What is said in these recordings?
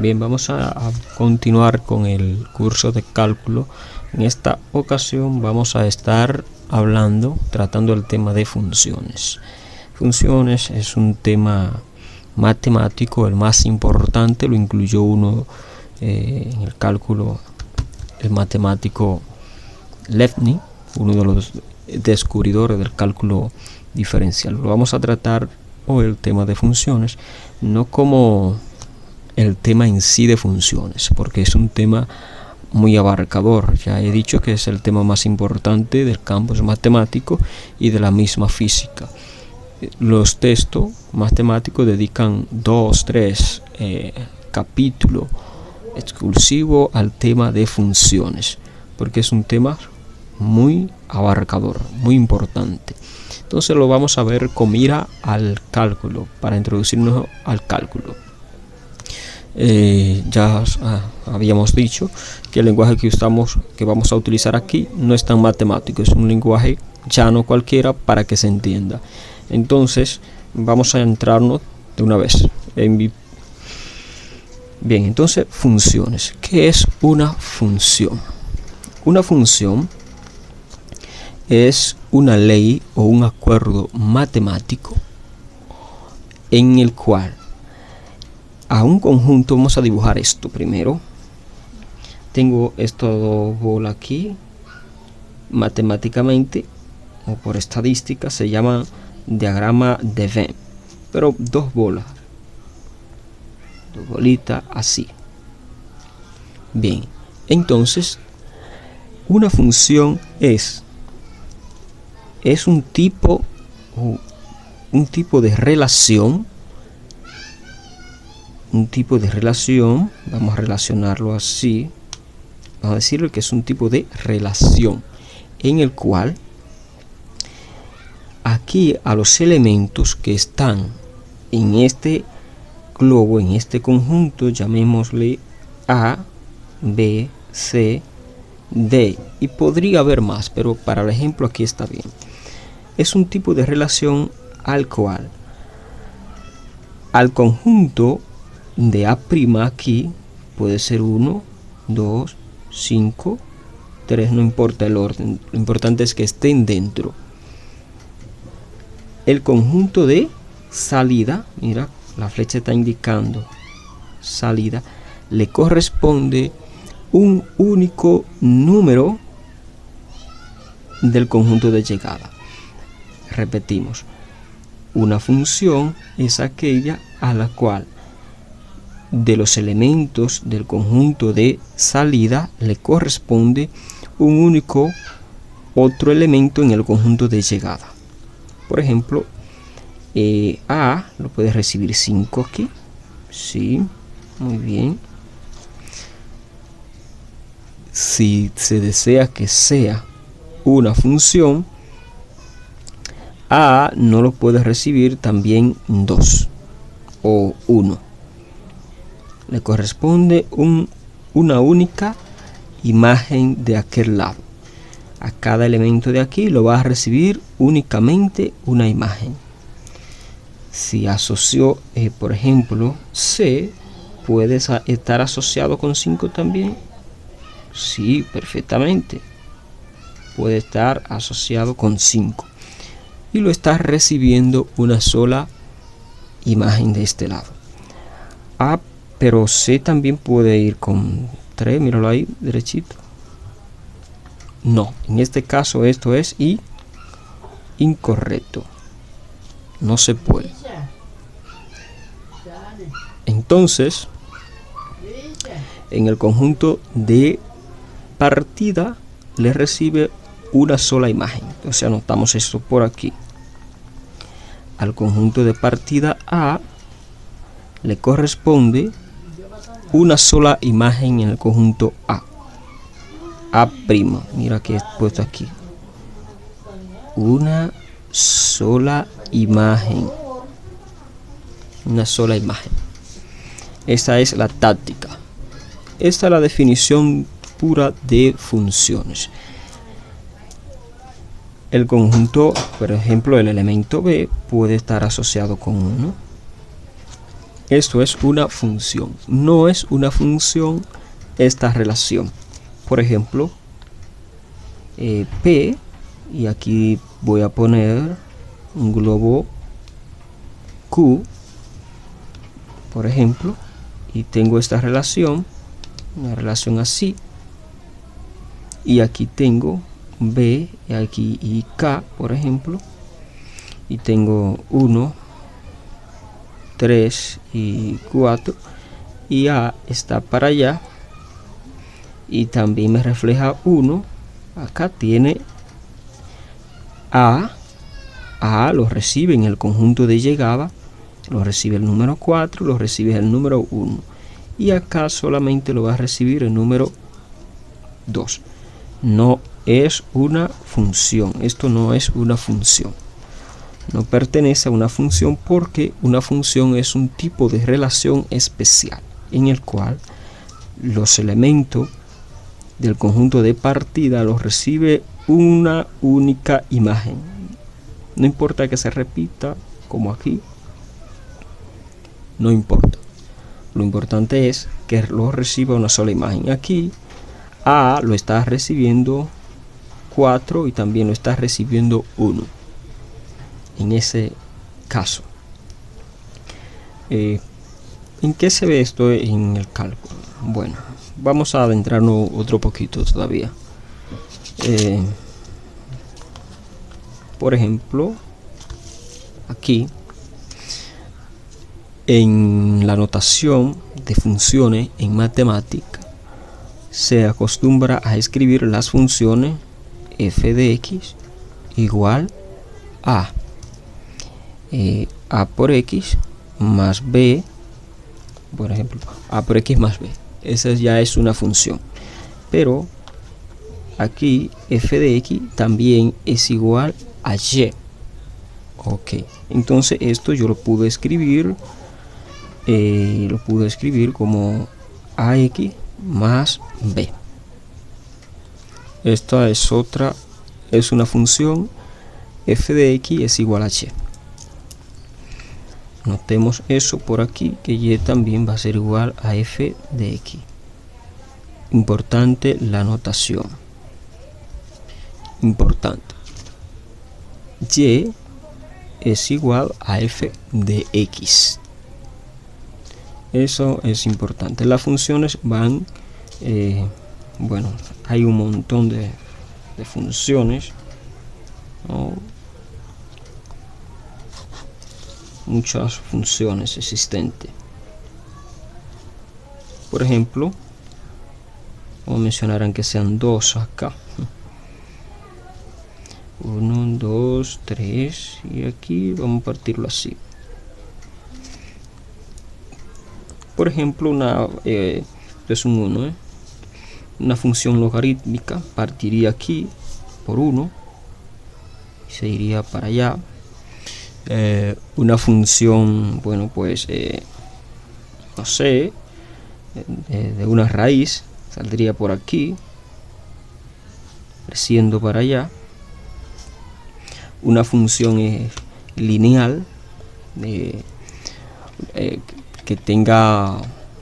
Bien, vamos a continuar con el curso de cálculo. En esta ocasión vamos a estar tratando el tema de funciones. Funciones es un tema matemático, el más importante, lo incluyó en el cálculo, el matemático Leibniz, uno de los descubridores del cálculo diferencial. Lo vamos a tratar hoy el tema de funciones, no como el tema en sí de funciones, porque es un tema muy abarcador. Ya he dicho que es el tema más importante del campo matemático y de la misma física. Los textos matemáticos dedican 2-3 capítulos exclusivos al tema de funciones, porque es un tema muy abarcador, muy importante. Entonces lo vamos a ver con mira al cálculo, para introducirnos al cálculo. Ya habíamos dicho que el lenguaje que vamos a utilizar aquí no es tan matemático, es un lenguaje llano cualquiera para que se entienda. Entonces vamos a entrarnos de una vez. Bien, entonces funciones. ¿Qué es una función? Una función es una ley o un acuerdo matemático en el cual a un conjunto, vamos a dibujar esto primero. Tengo estas dos bolas aquí, matemáticamente o por estadística se llama diagrama de Venn, pero dos bolitas así. Bien, entonces una función es un tipo de relación. Vamos a relacionarlo así. Vamos a decirle que es un tipo de relación en el cual aquí a los elementos que están en este globo, en este conjunto, llamémosle A, B, C, D, y podría haber más, pero para el ejemplo aquí está bien. Es un tipo de relación al cual al conjunto de A' aquí puede ser 1, 2, 5, 3, no importa el orden, lo importante es que estén dentro. El conjunto de salida, mira, la flecha está indicando salida, le corresponde un único número del conjunto de llegada. Repetimos, una función es aquella a la cual de los elementos del conjunto de salida le corresponde un único otro elemento en el conjunto de llegada. Por ejemplo, A lo puedes recibir 5 aquí. Sí, muy bien. Si se desea que sea una función, A no lo puede recibir también 2 o 1. Le corresponde una única imagen de aquel lado. A cada elemento de aquí lo va a recibir únicamente una imagen. Si asoció, por ejemplo, C, ¿puede estar asociado con 5 también? Sí, perfectamente. Puede estar asociado con 5. Y lo está recibiendo una sola imagen de este lado. A, pero C también puede ir con 3, míralo ahí, derechito. No, en este caso esto es incorrecto. No se puede. Entonces, en el conjunto de partida le recibe una sola imagen. O sea, anotamos esto por aquí. Al conjunto de partida A le corresponde una sola imagen en el conjunto A. A', mira que he puesto aquí. Una sola imagen. Una sola imagen. Esta es la táctica. Esta es la definición pura de funciones. El conjunto, por ejemplo, el elemento B puede estar asociado con 1. Esto es una función. No es una función esta relación. Por ejemplo, P, y aquí voy a poner un globo Q, por ejemplo, y tengo esta relación, una relación así, y aquí tengo B, y aquí y K, por ejemplo, y tengo 1, 3 y 4, y A está para allá, y también me refleja 1. Acá tiene A lo recibe en el conjunto de llegada, lo recibe el número 4, lo recibe el número 1, y acá solamente lo va a recibir el número 2. No es una función, esto no es una función, no pertenece a una función, porque una función es un tipo de relación especial en el cual los elementos del conjunto de partida los recibe una única imagen. No importa que se repita, como aquí, no importa. Lo importante es que lo reciba una sola imagen. Aquí A lo está recibiendo 4 y también lo está recibiendo 1. En ese caso, ¿en qué se ve esto en el cálculo? Bueno, vamos a adentrarnos otro poquito todavía. Por ejemplo, aquí en la notación de funciones en matemática se acostumbra a escribir las funciones f de x igual a a por x más b, por ejemplo, a por x más b. Esa ya es una función, pero aquí f de x también es igual a y. Ok, entonces esto yo lo pude escribir como ax más b. Esta es una función, f de x es igual a y. Notemos eso por aquí, que y también va a ser igual a f de x. Importante la notación. Importante. Y es igual a f de x. Eso es importante. Las funciones van, bueno, hay un montón de funciones, ¿no? Muchas funciones existentes. Por ejemplo, vamos a mencionar aunque sean dos acá. 1, 2, 3, y aquí vamos a partirlo así. Por ejemplo, es un 1, una función logarítmica partiría aquí por 1 y se iría para allá. Una función, bueno, pues no sé, de una raíz saldría por aquí creciendo para allá. Una función lineal que tenga,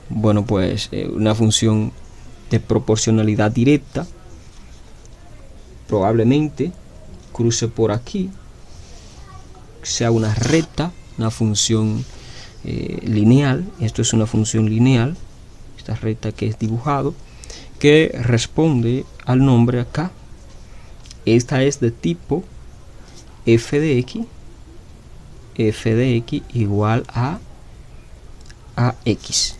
bueno, pues una función de proporcionalidad directa, probablemente cruce por aquí, sea una recta, una función lineal. Esto es una función lineal, esta recta que es dibujado, que responde al nombre acá. Esta es de tipo f de x igual a x.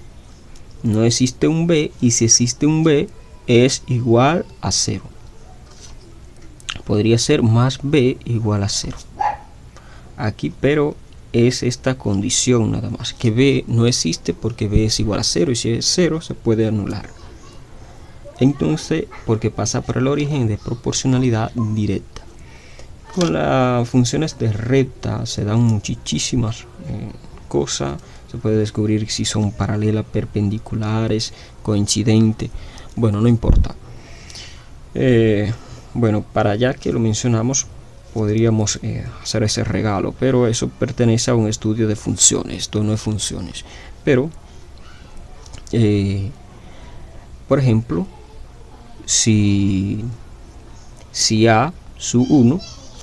No existe un b, y si existe un b es igual a 0. Podría ser más b igual a 0 aquí, pero es esta condición nada más, que b no existe porque b es igual a 0, y si es 0 se puede anular. Entonces, porque pasa por el origen de proporcionalidad directa. Con las funciones de recta se dan muchísimas cosas. Se puede descubrir si son paralelas, perpendiculares, coincidentes. Bueno, no importa. Bueno, para allá que lo mencionamos, podríamos hacer ese regalo, pero eso pertenece a un estudio de funciones. Esto no es funciones, pero por ejemplo, si A sub 1,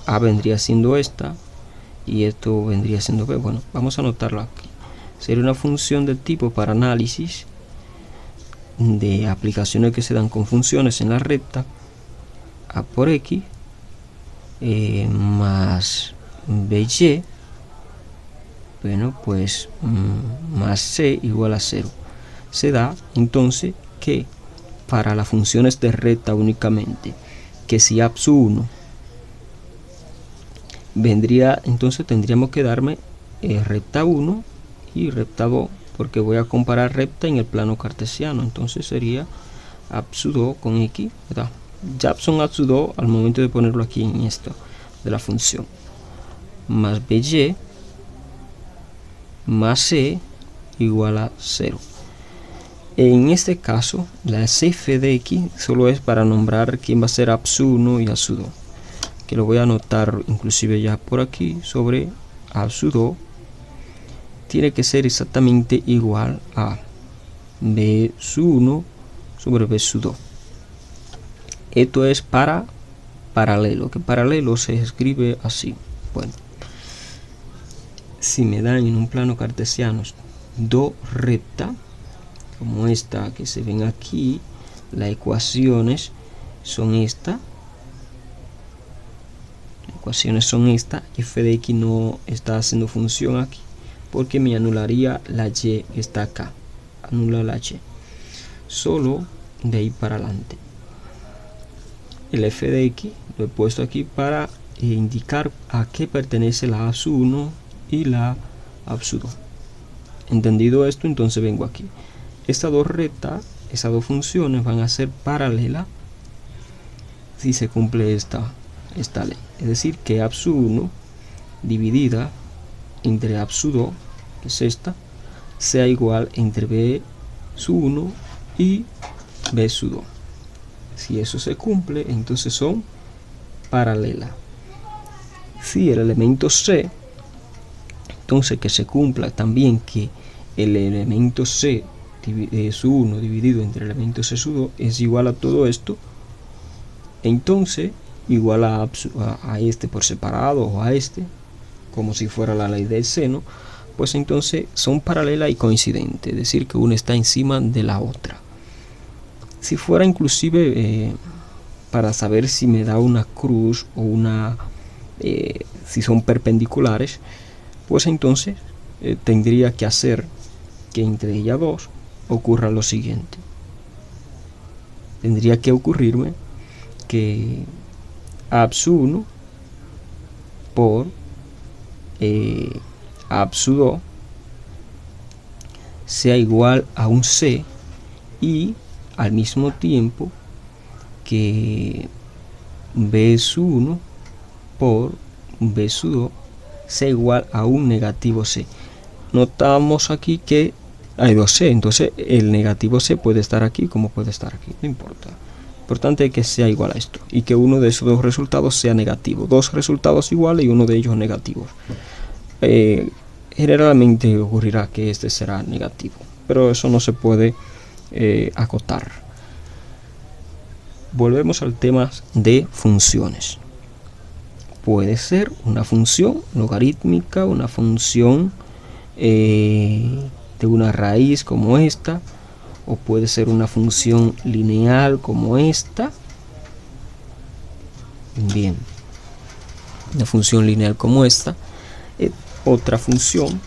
A vendría siendo esta y esto vendría siendo B. Bueno, vamos a anotarlo aquí. Sería una función de tipo para análisis de aplicaciones que se dan con funciones en la recta. A por X más BY, bueno, pues más C igual a 0. Se da entonces que para las funciones de recta únicamente, que si A sub 1 vendría, entonces tendríamos que darme recta 1 y recta 2, porque voy a comparar recta en el plano cartesiano. Entonces sería A sub 2 con X, ¿verdad? Ya son A sub 2 al momento de ponerlo aquí en esto de la función, más BY más C igual a 0. En este caso, la f de X solo es para nombrar quién va a ser A sub 1 y A sub 2, que lo voy a anotar inclusive ya por aquí. Sobre A sub 2 tiene que ser exactamente igual a B sub 1 sobre B sub 2. Esto es para paralelo, que paralelo se escribe así. Bueno, si me dan en un plano cartesiano dos rectas como esta que se ven aquí, las ecuaciones son esta. F de X no está haciendo función aquí porque me anularía la Y que está acá. Anula la Y. Solo de ahí para adelante. El f de X lo he puesto aquí para indicar a qué pertenece la A sub 1 y la A sub 2. Entendido esto, entonces vengo aquí. Estas dos rectas, esas dos funciones van a ser paralelas si se cumple esta ley. Es decir, que A sub 1 dividida entre A sub 2, que es esta, sea igual entre B sub 1 y B sub 2. Si eso se cumple, entonces son paralelas. Si el elemento C, entonces que se cumpla también que el elemento C sub 1 dividido entre el elemento C sub 2 es igual a todo esto, entonces igual a este por separado o a este, como si fuera la ley del seno, pues entonces son paralelas y coincidentes, es decir, que una está encima de la otra. Si fuera inclusive para saber si me da una cruz o si son perpendiculares, pues entonces tendría que hacer que entre ellas dos ocurra lo siguiente. Tendría que ocurrirme que A sub 1 por A sub 2 sea igual a un C, y al mismo tiempo que B sub 1 por B sub 2 sea igual a un negativo C. Notamos aquí que hay dos C, entonces el negativo C puede estar aquí como puede estar aquí, no importa. Lo importante es que sea igual a esto y que uno de esos dos resultados sea negativo. Dos resultados iguales y uno de ellos negativos. Generalmente ocurrirá que este será negativo, pero eso no se puede acotar. Volvemos al tema de funciones. Puede ser una función logarítmica, una función de una raíz como esta, o puede ser una función lineal como esta. Bien, una función lineal como esta. Otra función,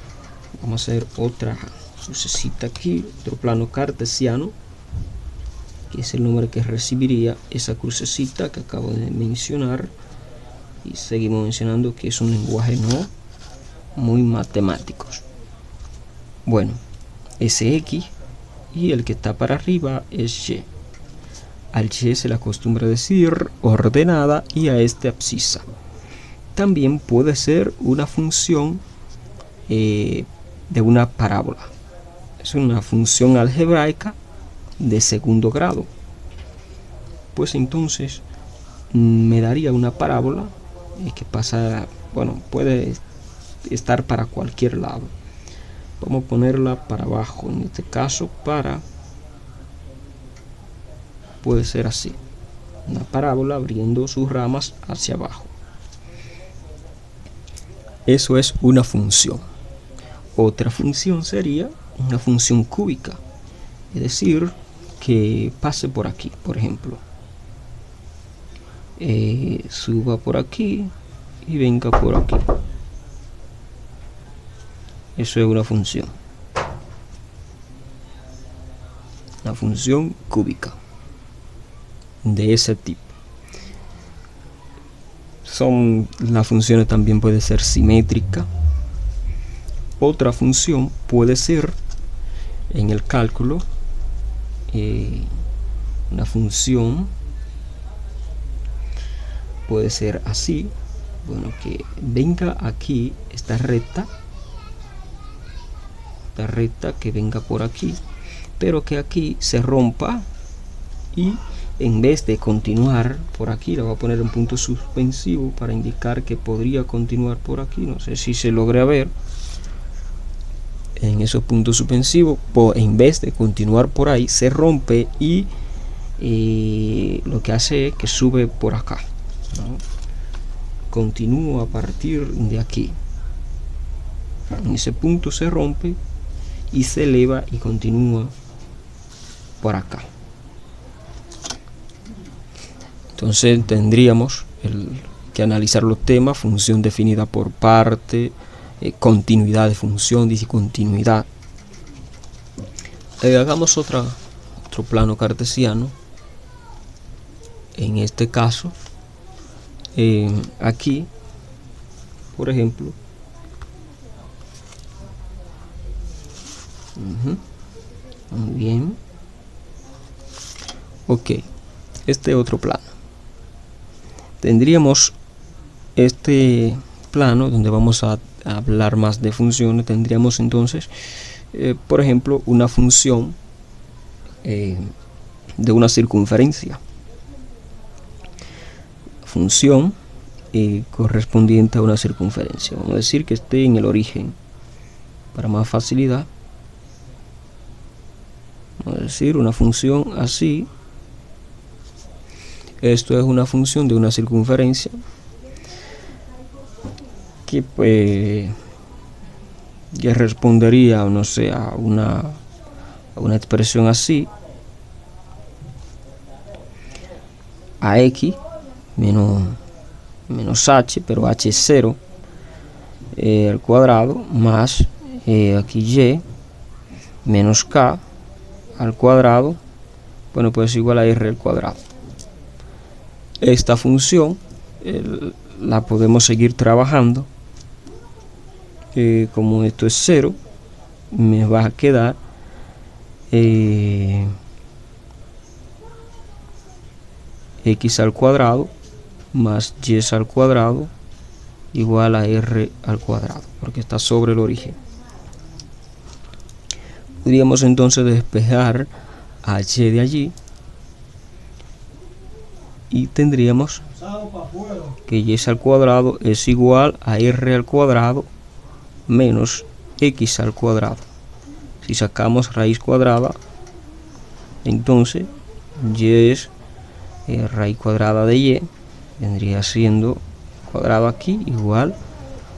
vamos a hacer otra crucecita aquí, otro plano cartesiano, que es el nombre que recibiría esa crucecita que acabo de mencionar. Y seguimos mencionando que es un lenguaje no muy matemático. Bueno, ese X y el que está para arriba es Y. Al Y se le acostumbra decir ordenada y a este abscisa. También puede ser una función de una parábola. Es una función algebraica de segundo grado. Pues entonces me daría una parábola que pasa, bueno, puede estar para cualquier lado. Vamos a ponerla para abajo, en este caso puede ser así, una parábola abriendo sus ramas hacia abajo. Eso es una función. Otra función sería una función cúbica, es decir, que pase por aquí, por ejemplo, suba por aquí y venga por aquí. Eso es una función cúbica de ese tipo. Las funciones también puede ser simétrica. Otra función puede ser en el cálculo una función puede ser así, bueno, que venga aquí esta recta que venga por aquí, pero que aquí se rompa y en vez de continuar por aquí, le voy a poner un punto suspensivo para indicar que podría continuar por aquí. No sé si se logra ver en esos puntos suspensivos, en vez de continuar por ahí, se rompe y lo que hace es que sube por acá, ¿no? Continúa a partir de aquí. En ese punto se rompe y se eleva y continúa por acá. Entonces tendríamos que analizar los temas: función definida por parte, continuidad de función, discontinuidad. Hagamos otro plano cartesiano. En este caso, aquí, por ejemplo, muy bien. Ok, este otro plano. Tendríamos este plano donde vamos a hablar más de funciones. Tendríamos entonces, por ejemplo, una función de una circunferencia. Función correspondiente a una circunferencia. Vamos a decir que esté en el origen para más facilidad. Vamos a decir una función así. Esto es una función de una circunferencia que pues ya respondería, no sé, a una expresión así: a x menos h, pero h es 0, al cuadrado, más aquí y menos k al cuadrado, bueno, pues igual a r al cuadrado. Esta función la podemos seguir trabajando. Como esto es 0, me va a quedar x al cuadrado más y al cuadrado igual a r al cuadrado, porque está sobre el origen. Podríamos entonces despejar a y de allí y tendríamos que y al cuadrado es igual a r al cuadrado menos x al cuadrado. Si sacamos raíz cuadrada, entonces y es raíz cuadrada de y, vendría siendo cuadrado aquí igual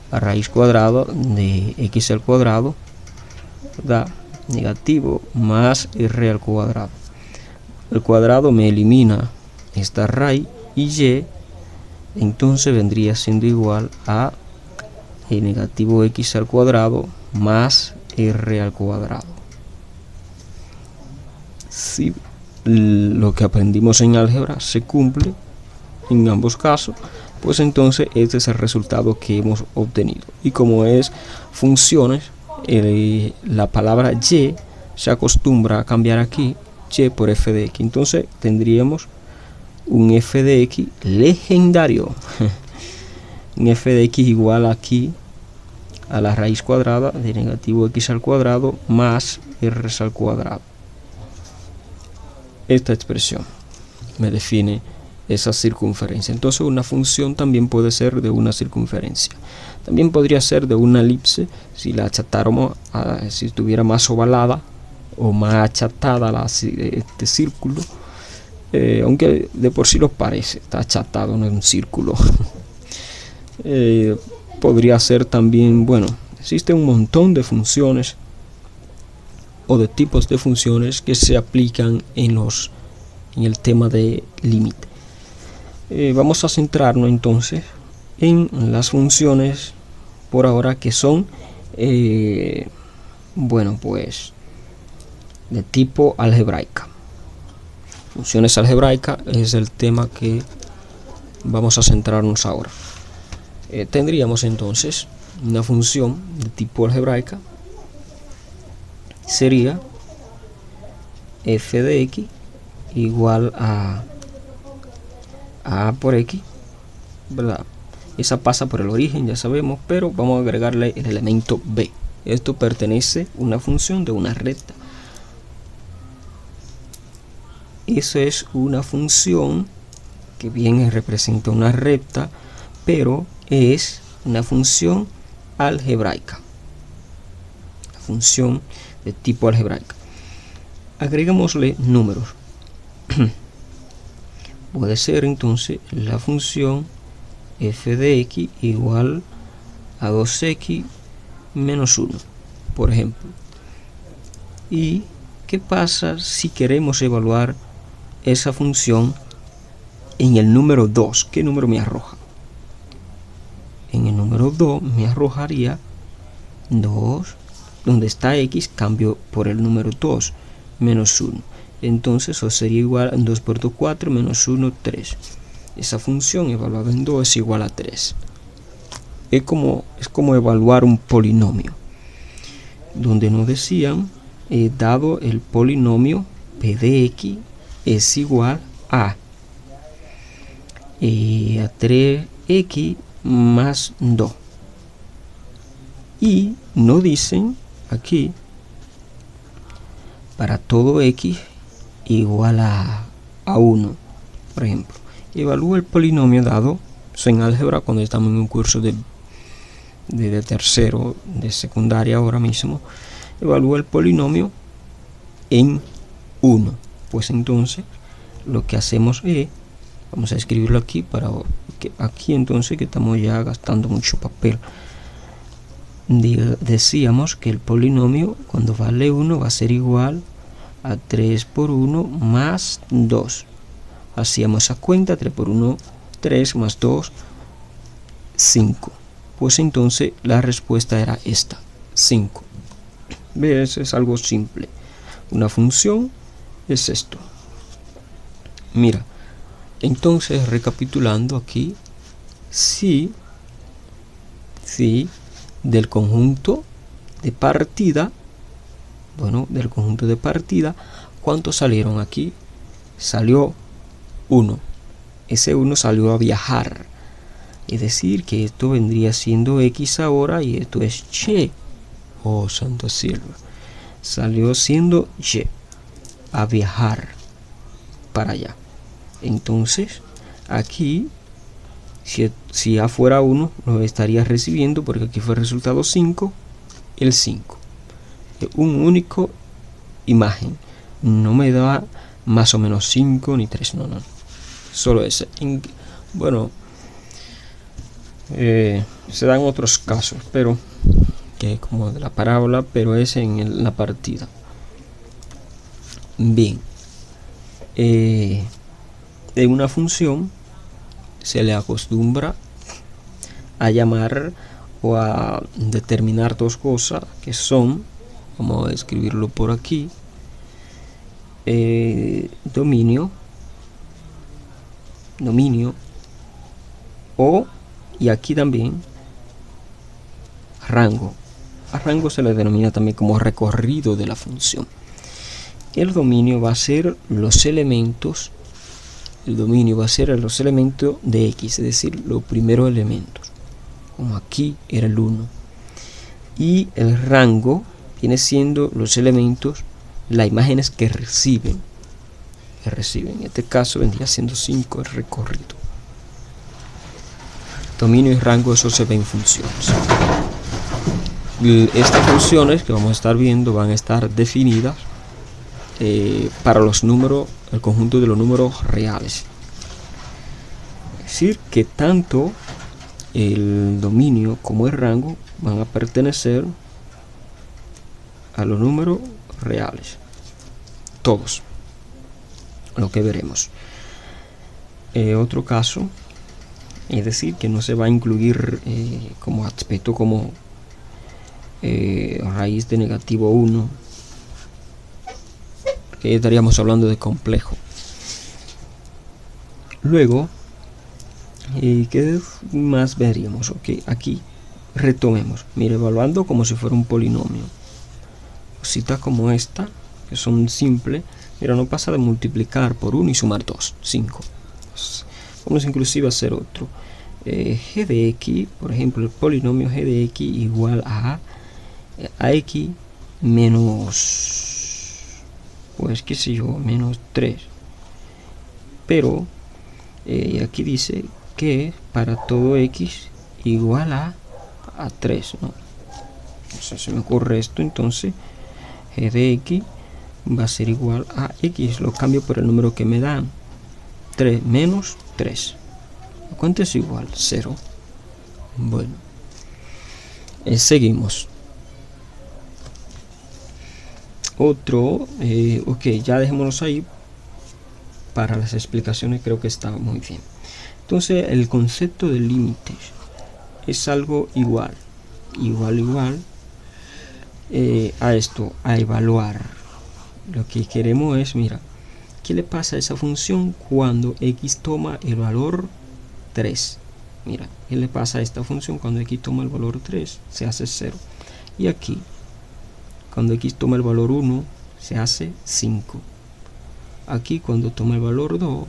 a raíz cuadrada de x al cuadrado, da negativo más r al cuadrado. El cuadrado me elimina esta raíz y entonces vendría siendo igual a negativo x al cuadrado más r al cuadrado. Si lo que aprendimos en álgebra se cumple en ambos casos, pues entonces este es el resultado que hemos obtenido. Y como es funciones, la palabra y se acostumbra a cambiar aquí y por f de x. Entonces tendríamos un f de x legendario. Un f de x igual aquí a la raíz cuadrada de negativo x al cuadrado más r al cuadrado. Esta expresión me define esa circunferencia. Entonces una función también puede ser de una circunferencia. También podría ser de una elipse si la achatáramos, si estuviera más ovalada o más achatada este círculo, aunque de por sí lo parece, está achatado, no es un círculo. Podría ser también, bueno, existe un montón de funciones o de tipos de funciones que se aplican en el tema de límite. Vamos a centrarnos entonces en las funciones por ahora que son bueno, pues de tipo algebraica. Funciones algebraicas es el tema que vamos a centrarnos ahora. Tendríamos entonces una función de tipo algebraica, sería f de x igual a por x, ¿verdad? Esa pasa por el origen, ya sabemos, pero vamos a agregarle el elemento b. Esto pertenece a una función de una recta. Eso es una función que bien representa una recta, pero es una función algebraica. La función de tipo algebraica. Agregámosle números. Puede ser entonces la función f de x igual a 2x menos 1, por ejemplo. ¿Y qué pasa si queremos evaluar esa función en el número 2? ¿Qué número me arroja? En el número 2 me arrojaría 2, donde está x, cambio por el número 2, menos 1. Entonces eso sería igual a 2 por 2, 4, menos 1, 3. Esa función evaluada en 2 es igual a 3. Es como evaluar un polinomio, donde nos decían, dado el polinomio p de x es igual a 3x más 2. Y nos dicen aquí, para todo x igual a 1, por ejemplo. Evalúa el polinomio dado, eso en álgebra cuando estamos en un curso de tercero de secundaria ahora mismo. Evalúa el polinomio en 1. Pues entonces lo que hacemos es, vamos a escribirlo aquí para que aquí entonces que estamos ya gastando mucho papel. Decíamos que el polinomio cuando vale 1 va a ser igual a 3 por 1 más 2. Hacíamos esa cuenta, 3 por 1, 3 más 2, 5. Pues entonces la respuesta era esta, 5. ¿Ves? Es algo simple. Una función es esto. Mira, entonces recapitulando aquí, si del conjunto de partida, bueno, del conjunto de partida, ¿cuántos salieron aquí? Salió 1. Ese 1 salió a viajar. Es decir, que esto vendría siendo x ahora y esto es y. Oh, santo cielo. Salió siendo y a viajar para allá. Entonces, aquí, si a fuera 1, lo estaría recibiendo porque aquí fue el resultado 5, el 5. Un único imagen. No me da más o menos 5 ni 3, no. Solo ese. Bueno, se dan otros casos, pero que como de la parábola, pero es en la partida. Bien, en una función se le acostumbra a llamar o a determinar dos cosas que son, vamos a escribirlo por aquí, dominio o, y aquí también, rango. A rango se le denomina también como recorrido de la función. El dominio va a ser los elementos, de x, es decir, los primeros elementos, como aquí era el 1. Y el rango viene siendo los elementos, las imágenes que reciben que recibe. En este caso vendría siendo 5 el recorrido. Dominio y rango, eso se ve en funciones. Estas funciones que vamos a estar viendo van a estar definidas para los números, el conjunto de los números reales. Es decir, que tanto el dominio como el rango van a pertenecer a los números reales, todos, lo que veremos. Otro caso, es decir, que no se va a incluir como aspecto como raíz de negativo 1, que estaríamos hablando de complejo. Luego, ¿qué más veríamos? Ok, aquí retomemos. Mire, evaluando como si fuera un polinomio. Cositas como esta, que son simples. Mira, no pasa de multiplicar por 1 y sumar 2, 5. Vamos inclusive a hacer otro. G de x, por ejemplo, el polinomio g de x igual a x menos, pues qué sé yo, menos 3. Pero aquí dice que para todo x igual a 3, ¿no? O sea, se me ocurre esto, entonces g de x va a ser igual a x, lo cambio por el número que me dan, 3 menos 3. ¿Cuánto es igual? 0. Bueno, seguimos. Otro, ok, ya dejémonos ahí. Para las explicaciones creo que está muy bien. Entonces el concepto de límites es algo igual a esto, a evaluar. Lo que queremos es, mira, ¿qué le pasa a esa función cuando x toma el valor 3? Mira, ¿qué le pasa a esta función cuando x toma el valor 3? Se hace 0. Y aquí, cuando x toma el valor 1, se hace 5. Aquí, cuando toma el valor 2,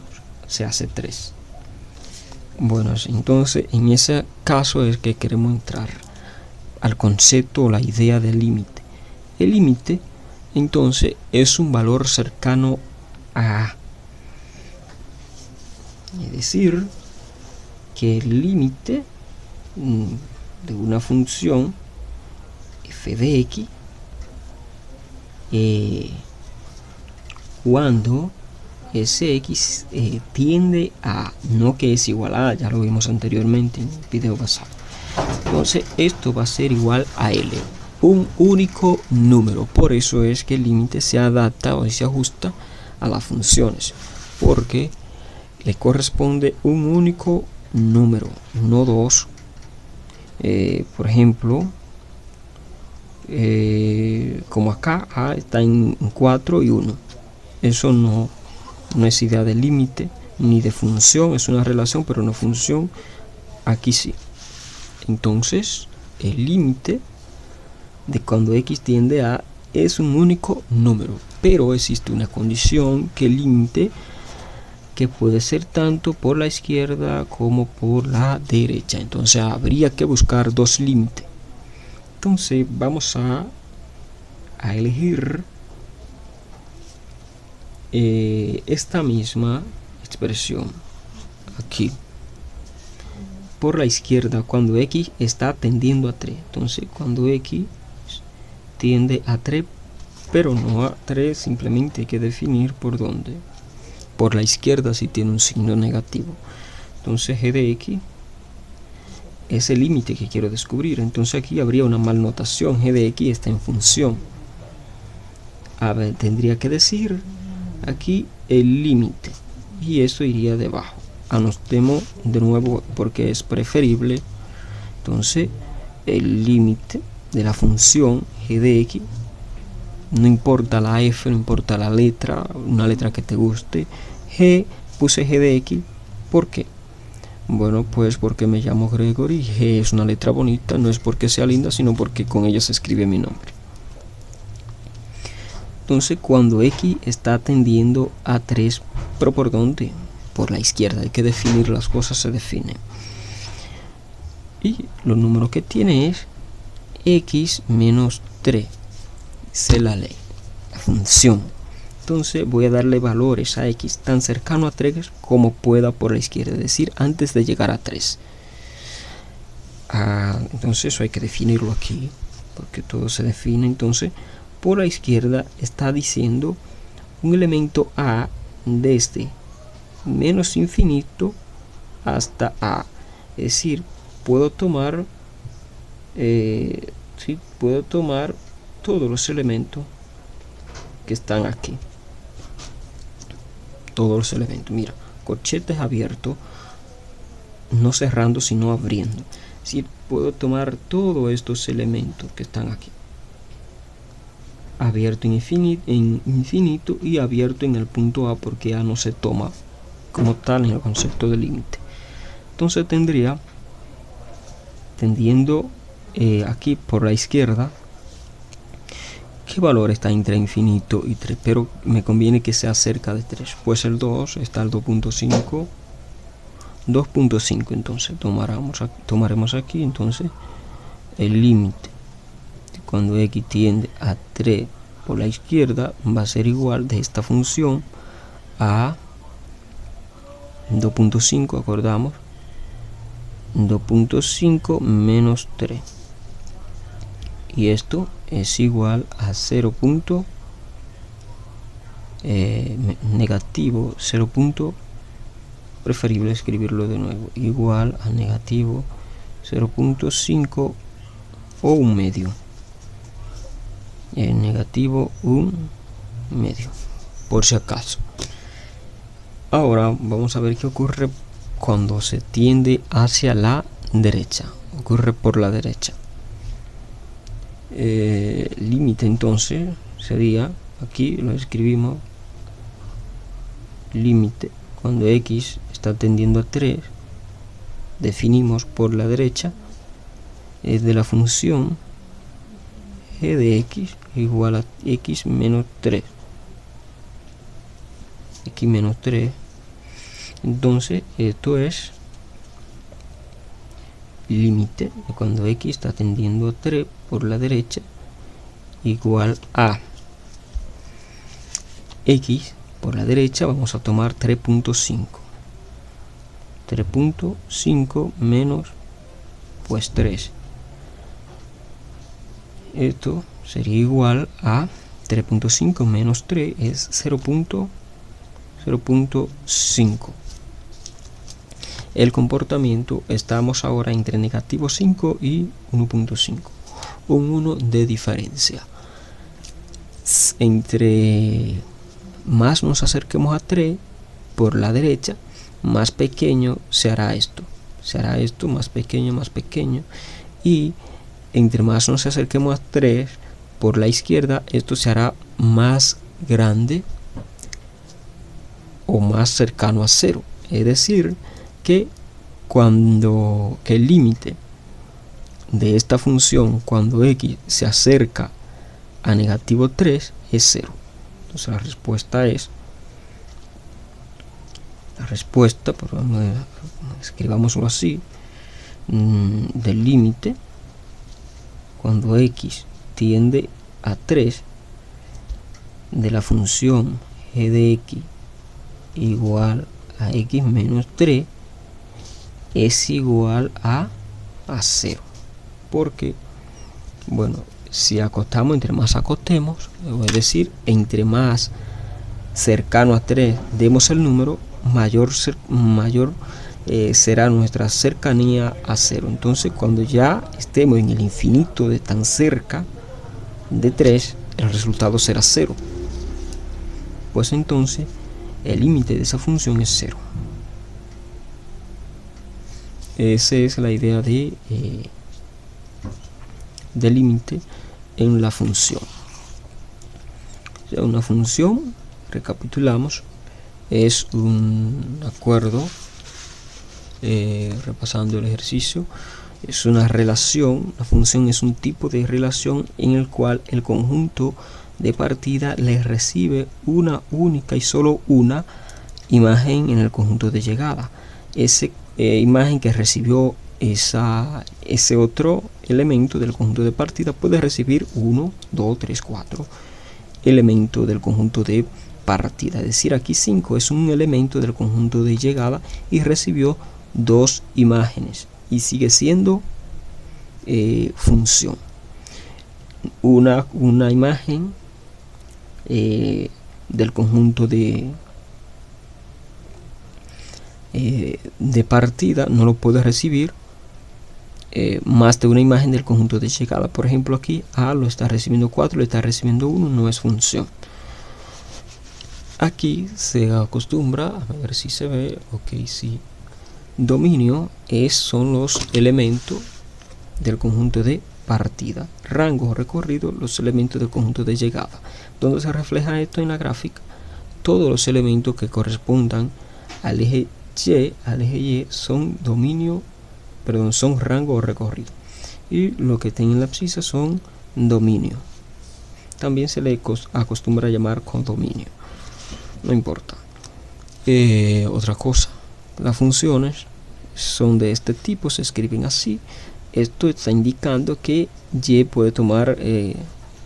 se hace 3. Bueno, entonces en ese caso es que queremos entrar al concepto o la idea del límite. El límite, entonces, es un valor cercano a. Es decir, que el límite de una función f de x cuando ese x tiende a, no que es igual a, ya lo vimos anteriormente en el video pasado. Entonces esto va a ser igual a L, un único número. Por eso es que el límite se adapta o se ajusta a las funciones, porque le corresponde un único número, no dos. Por ejemplo, como acá A está en 4 y 1. Eso no es idea de límite ni de función, es una relación pero no función. Aquí sí. Entonces el límite de cuando x tiende a es un único número, pero existe una condición, que el límite que puede ser tanto por la izquierda como por la derecha. Entonces habría que buscar dos límites. Entonces vamos a elegir esta misma expresión aquí por la izquierda cuando x está tendiendo a 3. Entonces cuando x tiende a 3 pero no a 3, simplemente hay que definir por dónde. Por la izquierda si tiene un signo negativo. Entonces g de x es el límite que quiero descubrir. Entonces aquí habría una malnotación, g de x está en función. A ver, tendría que decir aquí el límite y eso iría debajo. Anotemos de nuevo porque es preferible. Entonces el límite de la función g de x, no importa la f, no importa la letra, una letra que te guste, g, puse g de x, ¿por qué? Bueno, pues porque me llamo Gregory, g es una letra bonita, no es porque sea linda, sino porque con ella se escribe mi nombre. Entonces cuando x está tendiendo a 3, ¿pero por dónde? Por la izquierda, hay que definir, las cosas se definen. Y los números que tiene es x menos 3, dice la ley, la función. Entonces voy a darle valores a x tan cercano a 3 como pueda por la izquierda, es decir, antes de llegar a 3. Entonces eso hay que definirlo aquí, porque todo se define. Entonces por la izquierda está diciendo un elemento a desde menos infinito hasta a, es decir, puedo tomar puedo tomar todos los elementos que están aquí, todos los elementos. Mira, corchetes abierto, no cerrando sino abriendo, es decir, puedo tomar todos estos elementos que están aquí, abierto en infinito y abierto en el punto A, porque A no se toma como tal en el concepto de límite. Entonces tendría, tendiendo aquí por la izquierda, ¿qué valor está entre infinito y 3? Pero me conviene que sea cerca de 3. Pues el 2 está el 2.5. 2.5. Entonces tomaremos aquí entonces el límite. Cuando x tiende a 3 por la izquierda va a ser igual de esta función a 2.5, acordamos, 2.5 menos 3. Y esto es igual a 0. Negativo 0. Preferible escribirlo de nuevo, igual a negativo 0.5 o un medio. Negativo un medio, por si acaso. Ahora vamos a ver qué ocurre cuando se tiende hacia la derecha. Ocurre por la derecha. Límite entonces sería, aquí lo escribimos, límite cuando x está tendiendo a 3, definimos por la derecha, es de la función g de x igual a x menos 3, x menos 3. Entonces esto es límite de cuando x está tendiendo a 3 por la derecha igual a x por la derecha. Vamos a tomar 3.5. 3.5 menos pues 3. Esto sería igual a 3.5 menos 3 es 0.5. El comportamiento, estamos ahora entre negativo 5 y 1.5, un 1 de diferencia. Entre más nos acerquemos a 3 por la derecha, más pequeño se hará esto más pequeño, y entre más nos acerquemos a 3 por la izquierda, esto se hará más grande o más cercano a 0, es decir, que el límite de esta función cuando x se acerca a negativo 3 es 0. Entonces la respuesta, escribámoslo así, del límite cuando x tiende a 3 de la función g de x igual a x menos 3 es igual a 0. Porque, bueno, si acostamos, entre más acostemos, es decir, entre más cercano a 3 demos el número, mayor será nuestra cercanía a 0. Entonces cuando ya estemos en el infinito de tan cerca de 3, el resultado será 0. Pues entonces el límite de esa función es 0. Esa es la idea de límite en la función. O sea, una función, recapitulamos, es un acuerdo, repasando el ejercicio, es una relación. La función es un tipo de relación en el cual el conjunto de partida le recibe una única y solo una imagen en el conjunto de llegada. Ese imagen que recibió ese otro elemento del conjunto de partida puede recibir 1, 2, 3, 4 elementos del conjunto de partida. Es decir, aquí 5 es un elemento del conjunto de llegada y recibió 2 imágenes y sigue siendo función. Una imagen del conjunto de partida no lo puede recibir más de una imagen del conjunto de llegada. Por ejemplo, aquí A lo está recibiendo 4, le está recibiendo 1, no es función. Aquí se acostumbra, a ver si se ve, ok, sí. Dominio son los elementos del conjunto de partida. Rango o recorrido, los elementos del conjunto de llegada. ¿Dónde se refleja esto en la gráfica? Todos los elementos que correspondan al eje Y son son rango o recorrido. Y lo que estén en la abscisa son dominio. También se le acostumbra a llamar condominio. No importa. Otra cosa, las funciones son de este tipo, se escriben así. Esto está indicando que Y puede tomar,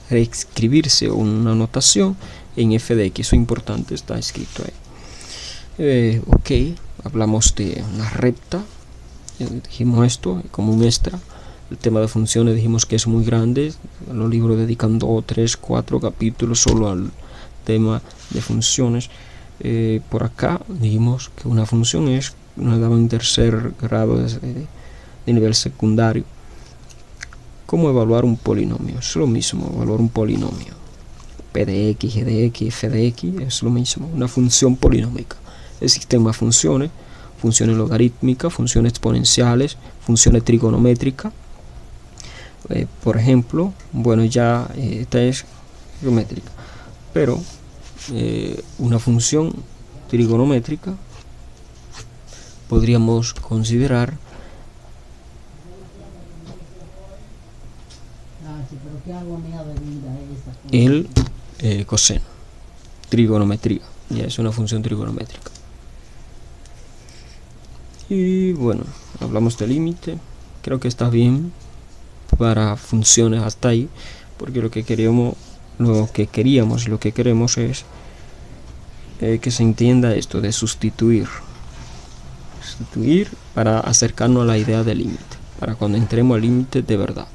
reescribirse una notación en f de x. Eso es importante, está escrito ahí. Ok, hablamos de una recta. Dijimos esto como un extra. El tema de funciones dijimos que es muy grande. Los libros dedican 2, 3, 4 capítulos solo al tema de funciones. Por acá dijimos que una función nos daba en tercer grado de nivel secundario. ¿Cómo evaluar un polinomio? Es lo mismo, evaluar un polinomio. P de x, G de x, F de x es lo mismo, una función polinómica. Existen más funciones logarítmicas, funciones exponenciales, funciones trigonométricas. Por ejemplo, bueno, ya esta es geométrica, pero una función trigonométrica podríamos considerar el coseno. Trigonometría, ya es una función trigonométrica. Y bueno, hablamos de límite. Creo que está bien para funciones hasta ahí, porque lo que queremos es que se entienda esto de sustituir para acercarnos a la idea de límite, para cuando entremos al límite de verdad.